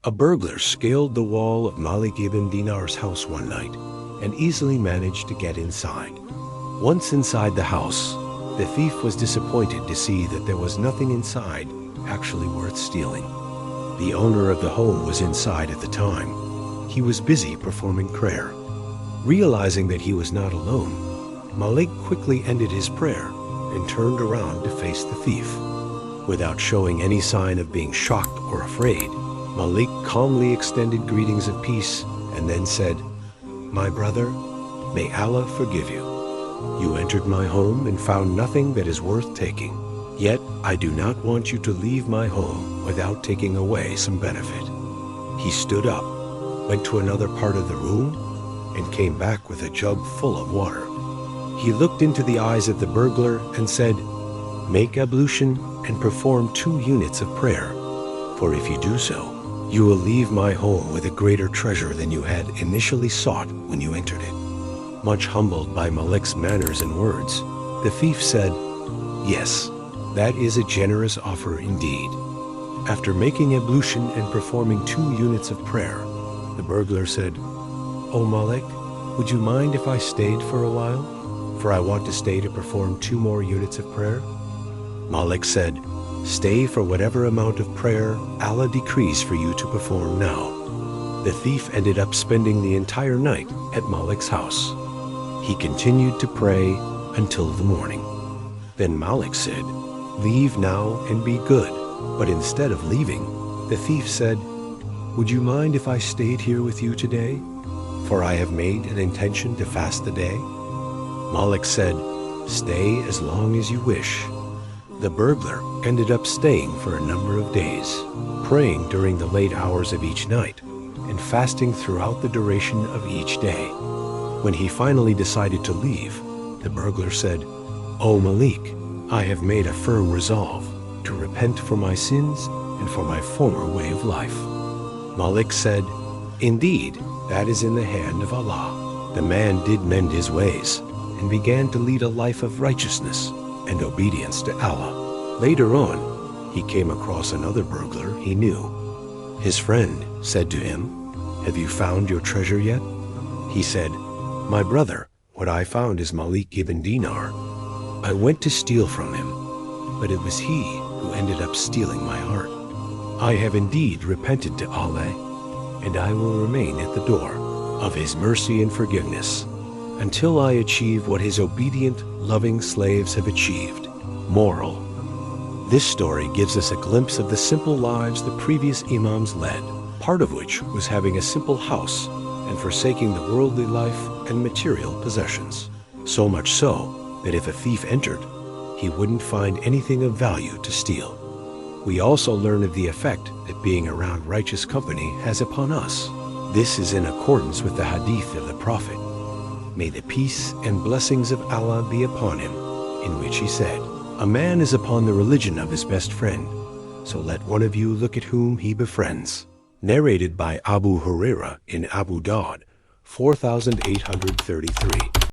A burglar scaled the wall of Malik ibn Dinar's house one night and easily managed to get inside. Once inside the house, the thief was disappointed to see that there was nothing inside actually worth stealing. The owner of the home was inside at the time. He was busy performing prayer. Realizing that he was not alone, Malik quickly ended his prayer and turned around to face the thief. Without showing any sign of being shocked or afraid, Malik calmly extended greetings of peace and then said, "My brother, may Allah forgive you. You entered my home and found nothing that is worth taking. Yet I do not want you to leave my home without taking away some benefit." He stood up, went to another part of the room, and came back with a jug full of water. He looked into the eyes of the burglar and said, "Make ablution and perform 2 units of prayer, for if you do so, you will leave my home with a greater treasure than you had initially sought when you entered it." Much humbled by Malik's manners and words, the thief said, "Yes, that is a generous offer indeed." After making ablution and performing 2 units of prayer, the burglar said, "O Malik, would you mind if I stayed for a while? For I want to stay to perform 2 more units of prayer." Malik said, "Stay for whatever amount of prayer Allah decrees for you to perform now." The thief ended up spending the entire night at Malik's house. He continued to pray until the morning. Then Malik said, "Leave now and be good." But instead of leaving, the thief said, "Would you mind if I stayed here with you today? For I have made an intention to fast the day." Malik said, "Stay as long as you wish." The burglar ended up staying for a number of days, praying during the late hours of each night, and fasting throughout the duration of each day. When he finally decided to leave, the burglar said, "O Malik, I have made a firm resolve to repent for my sins and for my former way of life." Malik said, "Indeed, that is in the hand of Allah." The man did mend his ways and began to lead a life of righteousness and obedience to Allah. Later on, he came across another burglar he knew. His friend said to him, "Have you found your treasure yet?" He said, "My brother, what I found is Malik ibn Dinar. I went to steal from him, but it was he who ended up stealing my heart. I have indeed repented to Allah, and I will remain at the door of his mercy and forgiveness until I achieve what his obedient, loving slaves have achieved." Moral: this story gives us a glimpse of the simple lives the previous imams led, part of which was having a simple house and forsaking the worldly life and material possessions. So much so that if a thief entered, he wouldn't find anything of value to steal. We also learn of the effect that being around righteous company has upon us. This is in accordance with the hadith of the Prophet, may the peace and blessings of Allah be upon him, in which he said, "A man is upon the religion of his best friend, so let one of you look at whom he befriends." Narrated by Abu Huraira in Abu Dawud, 4833.